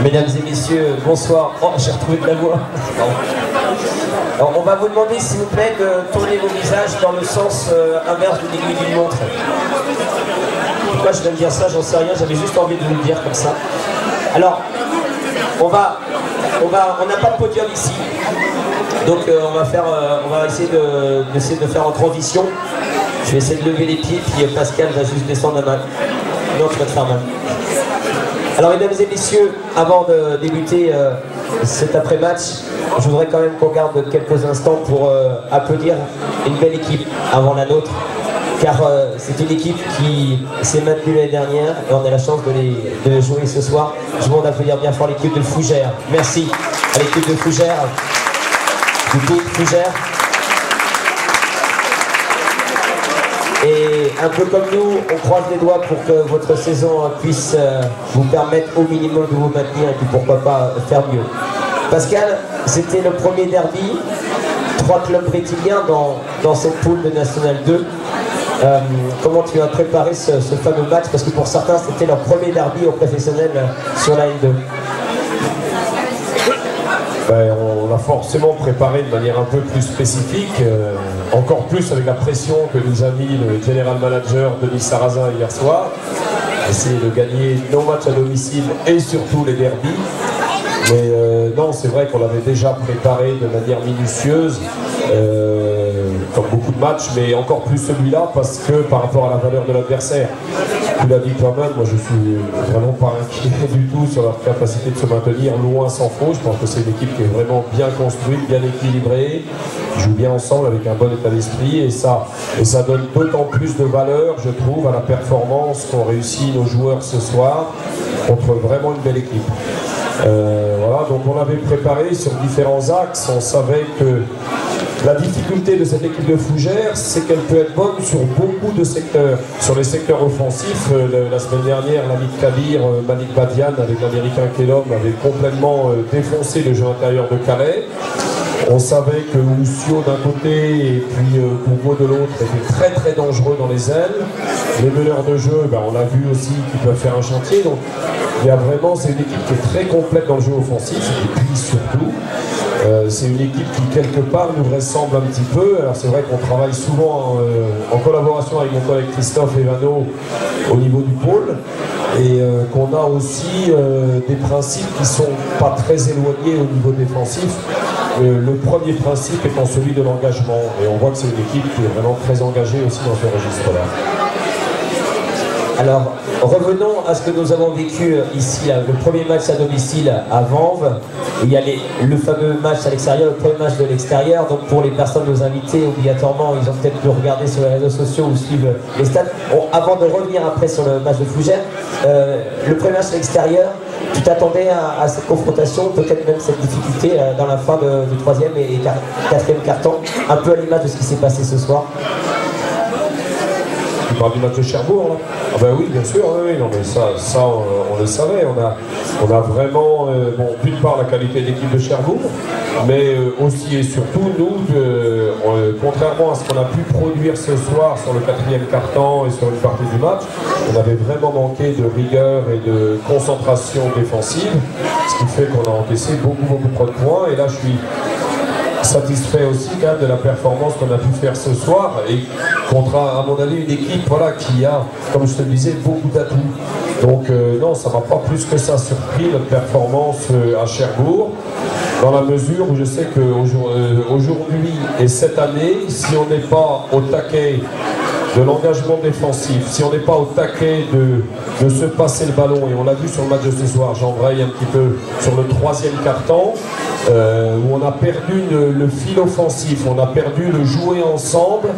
Mesdames et messieurs, bonsoir. Oh, j'ai retrouvé de la voix. Alors, on va vous demander, s'il vous plaît, de tourner vos visages dans le sens inverse de l'aiguille d'une montre. Pourquoi je viens de dire ça, j'en sais rien, j'avais juste envie de vous le dire comme ça. Alors, on n'a pas de podium ici. Donc on va essayer de faire en transition. Je vais essayer de lever les pieds, puis Pascal va juste descendre la main. Non, tu vas te faire mal. Alors mesdames et messieurs, avant de débuter cet après-match, je voudrais quand même qu'on garde quelques instants pour applaudir une belle équipe avant la nôtre. Car c'est une équipe qui s'est maintenue l'année dernière et on a la chance de jouer ce soir. Je vous demande d'applaudir bien fort l'équipe de Fougères. Merci à l'équipe de Fougères, du groupe Fougères. Et un peu comme nous, on croise les doigts pour que votre saison puisse vous permettre au minimum de vous maintenir et puis pourquoi pas faire mieux. Pascal, c'était le premier derby, 3 clubs brétiliens dans cette poule de National 2. Comment tu as préparé ce fameux match? Parce que pour certains, c'était leur premier derby au professionnel sur la N2. Ben, on l'a forcément préparé de manière un peu plus spécifique, encore plus avec la pression que nous a mis le general manager Denis Sarrazin hier soir. Essayer de gagner nos matchs à domicile et surtout les derbys. Mais non, c'est vrai qu'on l'avait déjà préparé de manière minutieuse, comme beaucoup de matchs, mais encore plus celui-là parce que par rapport à la valeur de l'adversaire. Tu l'as dit toi-même, moi je suis vraiment pas inquiet du tout sur leur capacité de se maintenir, loin s'en faut. Je pense que c'est une équipe qui est vraiment bien construite, bien équilibrée, qui joue bien ensemble avec un bon état d'esprit et ça donne d'autant plus de valeur, je trouve, à la performance qu'ont réussi nos joueurs ce soir contre vraiment une belle équipe. Voilà, donc on l'avait préparé sur différents axes. On savait que la difficulté de cette équipe de Fougères, c'est qu'elle peut être bonne sur beaucoup de secteurs. Sur les secteurs offensifs, la semaine dernière, l'ami Kabir, Malik Badian, avec l'américain Kellom, avait complètement défoncé le jeu intérieur de Calais. On savait que Oussio d'un côté et puis Bourbeau de l'autre étaient très très dangereux dans les ailes. Les meneurs de jeu, ben, on l'a vu aussi, qu'ils peuvent faire un chantier. Donc il y a vraiment, c'est une équipe qui est très complète dans le jeu offensif. Et puis surtout, c'est une équipe qui quelque part nous ressemble un petit peu. Alors c'est vrai qu'on travaille souvent en collaboration avec mon collègue Christophe Evano au niveau du pôle. Et qu'on a aussi des principes qui ne sont pas très éloignés au niveau défensif. Le premier principe étant celui de l'engagement. Et on voit que c'est une équipe qui est vraiment très engagée aussi dans ce registre-là. Alors, revenons à ce que nous avons vécu ici, là, le premier match à domicile à Vanves. Il y a le fameux match à l'extérieur, le premier match de l'extérieur. Donc pour les personnes, nos invités, obligatoirement, ils ont peut-être pu regarder sur les réseaux sociaux ou suivre les stades. Bon, avant de revenir après sur le match de Fougères, le premier match à l'extérieur, tu t'attendais à cette confrontation, peut-être même cette difficulté dans la fin du troisième et quatrième quart-temps, un peu à l'image de ce qui s'est passé ce soir? Tu parles du match de Cherbourg, là? Ah ben oui, bien sûr, oui, non, mais ça on le savait. On a vraiment, bon, d'une part la qualité de l'équipe de Cherbourg, mais aussi et surtout, nous, contrairement à ce qu'on a pu produire ce soir sur le quatrième quart-temps et sur une partie du match, on avait vraiment manqué de rigueur et de concentration défensive, ce qui fait qu'on a encaissé beaucoup trop de points. Et là, je suis satisfait aussi quand même de la performance qu'on a pu faire ce soir et contre, à mon avis, une équipe voilà, qui a, comme je te le disais, beaucoup d'atouts. Donc non, ça ne m'a pas plus que ça surpris notre performance à Cherbourg, dans la mesure où je sais qu'aujourd'hui et cette année, si on n'est pas au taquet de l'engagement défensif, si on n'est pas au taquet de se passer le ballon, et on l'a vu sur le match de ce soir, j'embraye un petit peu sur le troisième quart-temps, où on a perdu le fil offensif, on a perdu le jouer ensemble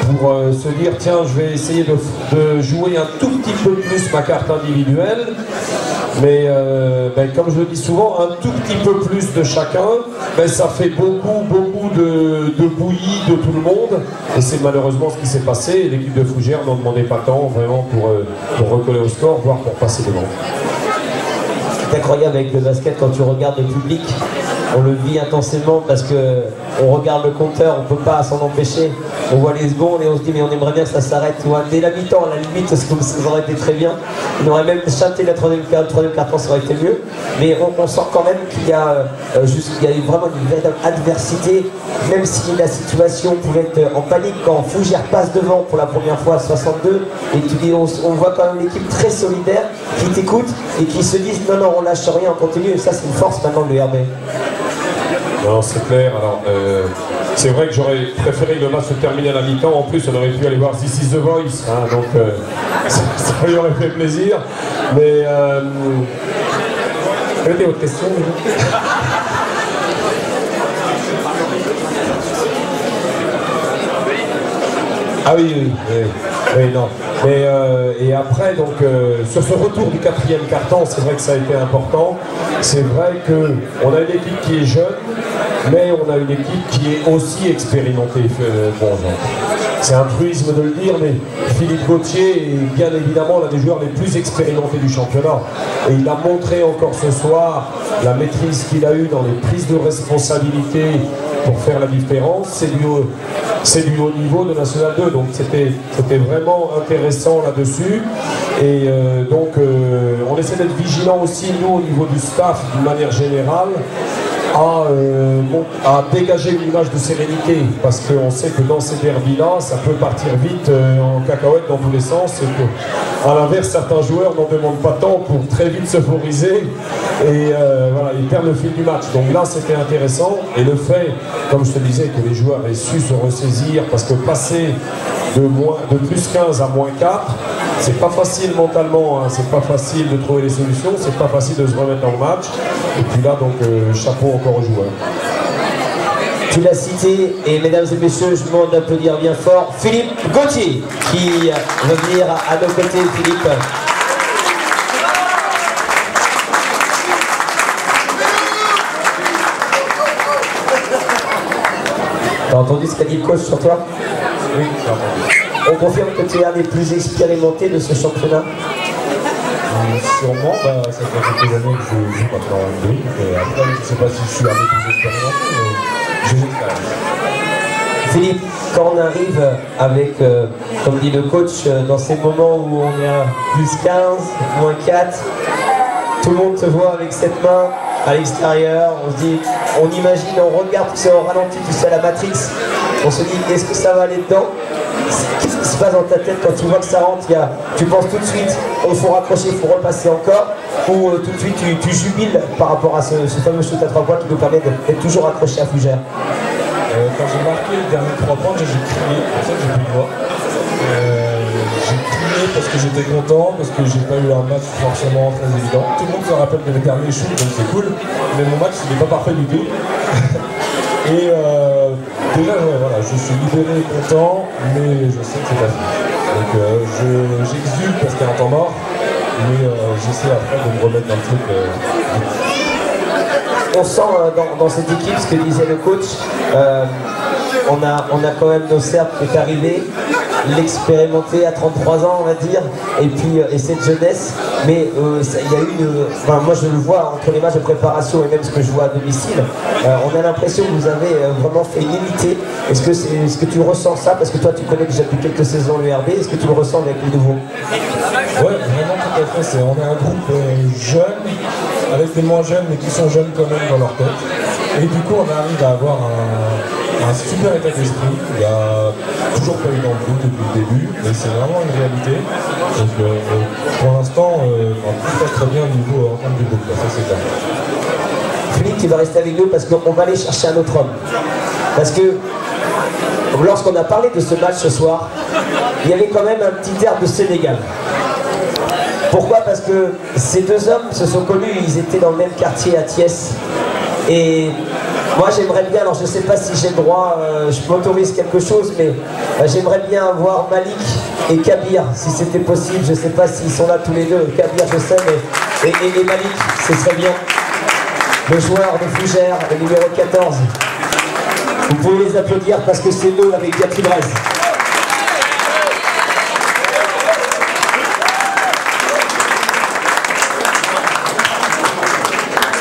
pour se dire tiens, je vais essayer de jouer un tout petit peu plus ma carte individuelle, mais ben, comme je le dis souvent, un tout petit peu plus de chacun, ben, ça fait beaucoup de bouillie de tout le monde, et c'est malheureusement ce qui s'est passé. L'équipe de Fougères n'en demandait pas tant vraiment pour recoller au score, voire pour passer devant. C'est incroyable avec le basket quand tu regardes le public. on le vit intensément parce que on regarde le compteur, on peut pas s'en empêcher. On voit les secondes et on se dit mais on aimerait bien que ça s'arrête. Dès la mi-temps, à la limite, ça aurait été très bien. On aurait même chanté la troisième quart-temps, ça aurait été mieux. Mais on sent quand même qu'il y a eu vraiment une véritable adversité, même si la situation pouvait être en panique quand Fougères passe devant pour la première fois à 62 et on voit quand même l'équipe très solidaire qui t'écoute et qui se disent non, on lâche rien, on continue. Et ça, c'est une force maintenant de l'URB. Non, c'est clair. Alors, c'est vrai que j'aurais préféré que le match se termine à la mi-temps. En plus, on aurait pu aller voir This is the Voice. Hein, donc, ça lui aurait fait plaisir. Mais, quelle était votre question? Ah oui, non. Mais, et après, donc, sur ce retour du quatrième quart-temps, c'est vrai que ça a été important. C'est vrai qu'on a une équipe qui est jeune, mais on a une équipe qui est aussi expérimentée. C'est un truisme de le dire, mais Philippe Gauthier est bien évidemment l'un des joueurs les plus expérimentés du championnat. Et il a montré encore ce soir la maîtrise qu'il a eue dans les prises de responsabilité pour faire la différence. C'est du haut niveau de National 2, donc c'était vraiment intéressant là-dessus. Et donc on essaie d'être vigilant aussi, nous, au niveau du staff, d'une manière générale, à dégager une image de sérénité, parce qu'on sait que dans ces derbys-là, ça peut partir vite en cacahuète dans tous les sens, et qu'à l'inverse, certains joueurs n'en demandent pas tant pour très vite s'euphoriser, et voilà, ils perdent le fil du match. Donc là, c'était intéressant, et le fait, comme je te disais, que les joueurs aient su se ressaisir, parce que passer de plus 15 à moins 4, c'est pas facile mentalement, hein, c'est pas facile de trouver les solutions, c'est pas facile de se remettre dans le match. Et puis là, donc, chapeau encore aux joueurs. Tu l'as cité, et mesdames et messieurs, je vous demande d'applaudir bien fort Philippe Gauthier, qui va venir à nos côtés. Philippe. T'as entendu ce qu'a dit le coach sur toi? Oui, j'ai entendu. On confirme que tu es un des plus expérimentés de ce championnat? Sûrement, ça fait quelques années que je joue maintenant en NBA. Après, je ne sais pas si je suis un des plus expérimenté, mais j'ai l'expérience. Philippe, quand on arrive avec, comme dit le coach, dans ces moments où on est à plus 15, moins 4, tout le monde te voit avec cette main à l'extérieur, on se dit, on imagine, on regarde tout ça au ralenti, tout ça à la Matrix, on se dit, est-ce que ça va aller dedans? Qu'est-ce qui se passe dans ta tête quand tu vois que ça rentre? Tu penses tout de suite, il faut raccrocher, il faut repasser encore, ou tout de suite tu jubiles par rapport à ce fameux shoot à 3 points qui nous permet d'être toujours accroché à Fougères? Quand j'ai marqué le dernier 3 points, j'ai crié, pour ça que j'ai plus de voix. J'ai crié parce que j'étais content, parce que j'ai pas eu un match forcément très évident. Tout le monde se rappelle de mes derniers shoots, donc c'est cool, mais mon match il n'est pas parfait du tout. Et déjà, voilà, je suis libéré, content, mais je sais que c'est pas fini. Donc j'exulte parce qu'il y a un temps mort, mais j'essaie après de me remettre dans le truc. On sent dans cette équipe ce que disait le coach, on a quand même nos Serbes qui est arrivé, l'expérimenté à 33 ans on va dire, et puis cette jeunesse, mais il y a eu moi je le vois entre les matchs de préparation et même ce que je vois à domicile, on a l'impression que vous avez vraiment fait une unité. Est-ce que tu ressens ça, parce que toi tu connais déjà depuis quelques saisons l'URB, est-ce que tu le ressens avec les nouveaux? Ouais, vraiment tout à fait, on est un groupe jeune, avec des moins jeunes mais qui sont jeunes quand même dans leur tête, et du coup on arrive à avoir un super état d'esprit. Il n'y a toujours pas eu d'embrouille depuis le début, mais c'est vraiment une réalité. Donc pour l'instant, tout se passe très bien au niveau en termes du groupe, ça c'est clair. Philippe, tu vas rester avec nous parce qu'on va aller chercher un autre homme. Parce que lorsqu'on a parlé de ce match ce soir, il y avait quand même un petit air de Sénégal. Pourquoi? Parce que ces deux hommes se sont connus, ils étaient dans le même quartier à Thiès. Et moi j'aimerais bien, alors je ne sais pas si j'ai le droit, je m'autorise quelque chose, mais j'aimerais bien voir Malik et Kabir, si c'était possible. Je ne sais pas s'ils sont là tous les deux. Kabir je sais, mais et Malik, ce serait bien. Le joueur de Fougères, le numéro 14. Vous pouvez les applaudir parce que c'est nous avec Gatti Brez.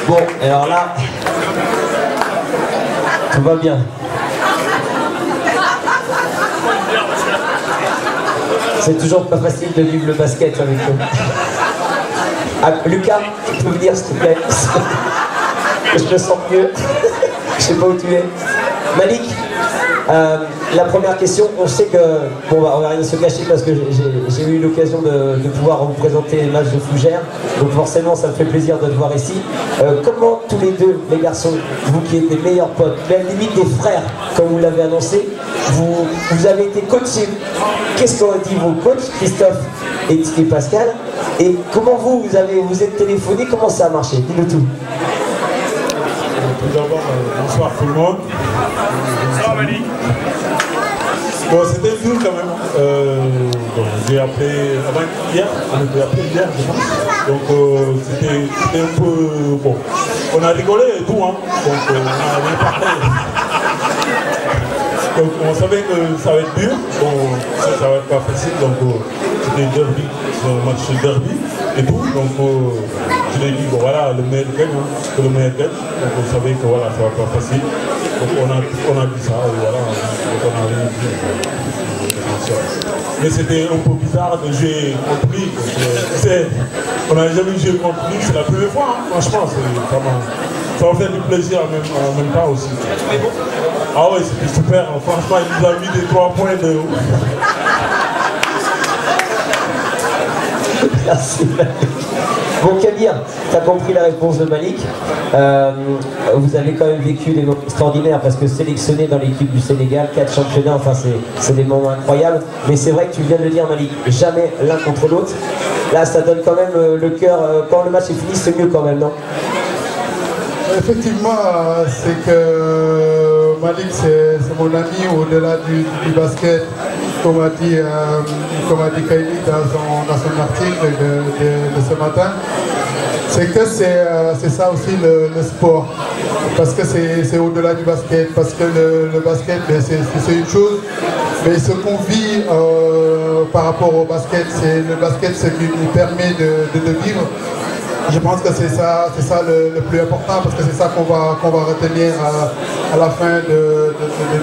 Bon, alors là, Tout va bien. C'est toujours pas facile de vivre le basket avec eux. Ah, Lucas, tu peux venir s'il te plaît. Je me sens mieux. Je sais pas où tu es. Malik, la première question, on sait que, bon, on va rien se cacher parce que j'ai eu l'occasion de pouvoir vous présenter les matchs de Fougères, donc forcément ça me fait plaisir de te voir ici. Comment tous les deux, les garçons, vous qui êtes des meilleurs potes, même limite des frères, comme vous l'avez annoncé, vous avez été coachés. Qu'est-ce qu'ont dit vos coachs, Christophe et Pascal, et comment vous êtes téléphoné, comment ça a marché? Dis-nous tout. Tout d'abord, bonsoir tout le monde. Bonsoir Malik. Bon, c'était dur quand même. Bon, j'ai appelé hier, on était appelé hier, je pense. Donc c'était un peu... Bon, on a rigolé et tout, hein. Donc on a bien parlé. Donc on savait que ça va être dur. Bon, ça va être pas facile. Donc c'était derby, c'est un match derby et tout. Donc je l'ai dit, bon voilà, le meilleur gagne, hein, que le meilleur gagne. Donc on savait que voilà, ça va pas facile. Donc on a dit ça, et voilà, donc on a rien dit. Mais c'était un peu bizarre de jouer contre lui. On n'a jamais joué contre lui, c'est la première fois, hein. Franchement, ça m'a fait du plaisir en même temps aussi. Ah ouais, c'était super, franchement, il nous a mis des 3 points de haut. Merci Malik. Bon Kabir, tu as compris la réponse de Malik. Vous avez quand même vécu des moments extraordinaires parce que sélectionné dans l'équipe du Sénégal, 4 championnats, enfin c'est des moments incroyables. Mais c'est vrai que tu viens de le dire Malik, jamais l'un contre l'autre. Là ça donne quand même le cœur, quand le match est fini c'est mieux quand même, non? Effectivement, c'est que Malik c'est mon ami au-delà du basket, comme a dit Kaili dans son article de ce matin. C'est que c'est ça aussi le sport, parce que c'est au-delà du basket, parce que le basket c'est une chose, mais ce qu'on vit par rapport au basket, le basket ce qui nous permet de vivre. Je pense que c'est ça le plus important, parce que c'est ça qu'on va retenir à la fin de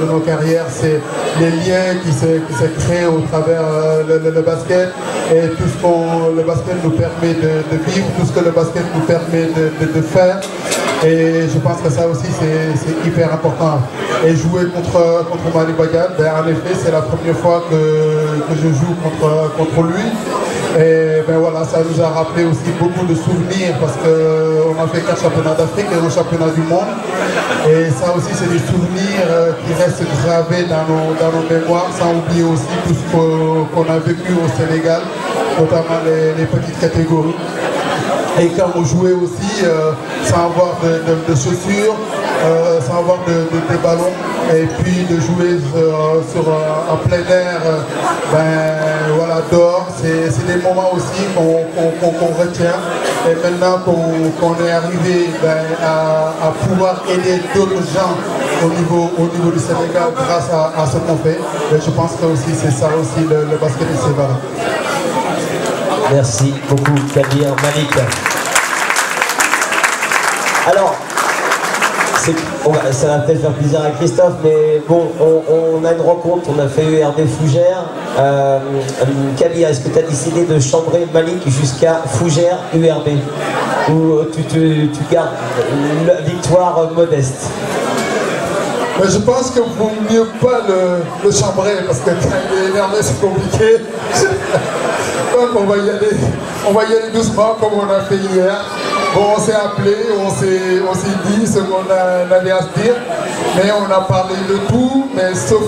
nos carrières. C'est les liens qui se créent au travers le basket et tout ce que le basket nous permet de vivre, tout ce que le basket nous permet de faire. Et je pense que ça aussi c'est hyper important. Et jouer contre Malik Badiane, en effet c'est la première fois que je joue contre lui. Et ben voilà, ça nous a rappelé aussi beaucoup de souvenirs, parce qu'on a fait 4 championnats d'Afrique et un championnat du monde. Et ça aussi c'est des souvenirs qui restent gravés dans nos mémoires, sans oublier aussi tout ce qu'on a vécu au Sénégal, notamment les petites catégories. Et quand on jouait aussi sans avoir de chaussures, sans avoir de ballons, et puis de jouer en plein air, voilà, dehors, c'est des moments aussi qu'on retient. Et maintenant qu'on est arrivé à pouvoir aider d'autres gens au niveau du Sénégal grâce à ce qu'on fait, je pense que aussi c'est ça aussi le basket et ses valeurs. Merci beaucoup Kabir, Malik. Alors, ça va peut-être faire plaisir à Christophe, mais bon, on a une rencontre, on a fait URB Fougères. Kabir, est-ce que tu as décidé de chambrer Malik jusqu'à Fougères URB? Ou tu gardes la victoire modeste? Mais je pense qu'il vaut mieux pas le chambrer, parce que quand il est énervé c'est compliqué. Donc on va y aller doucement comme on a fait hier. Bon, on s'est appelé, on s'est dit ce qu'on avait à se dire, mais on a parlé de tout, mais sauf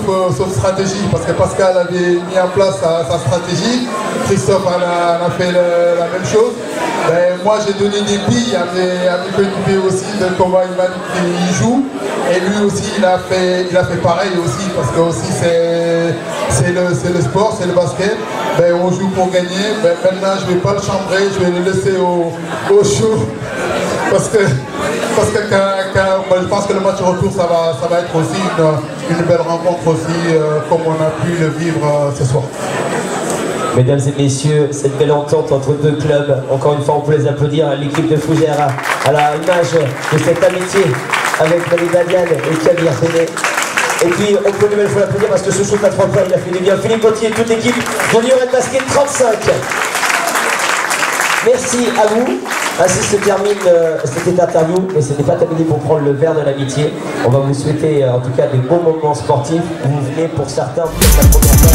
stratégie, parce que Pascal avait mis en place sa stratégie, Christophe a fait la même chose. Ben, moi j'ai donné des billes à mes coéquipiers aussi de comment il joue, et lui aussi il a fait pareil aussi, parce que aussi c'est le sport, c'est le basket. Ben, on joue pour gagner. Ben, maintenant je ne vais pas le chambrer, je vais le laisser au chaud, parce que je pense que le match retour ça va être aussi une belle rencontre aussi, comme on a pu le vivre ce soir. Mesdames et messieurs, cette belle entente entre deux clubs, encore une fois on peut les applaudir à l'équipe de Fougères, à la image de cette amitié avec David Badiane et Kabir Féné. Et puis on peut une nouvelle fois l'applaudir parce que ce shoot à 3 points il a fait du bien. Philippe Gauthier et toute l'équipe de Lyon Red Basket 35. Merci à vous. Ainsi se termine cette interview, mais ce n'est pas terminé pour prendre le verre de l'amitié. On va vous souhaiter en tout cas des bons moments sportifs. Vous venez pour certains, peut-être la première fois.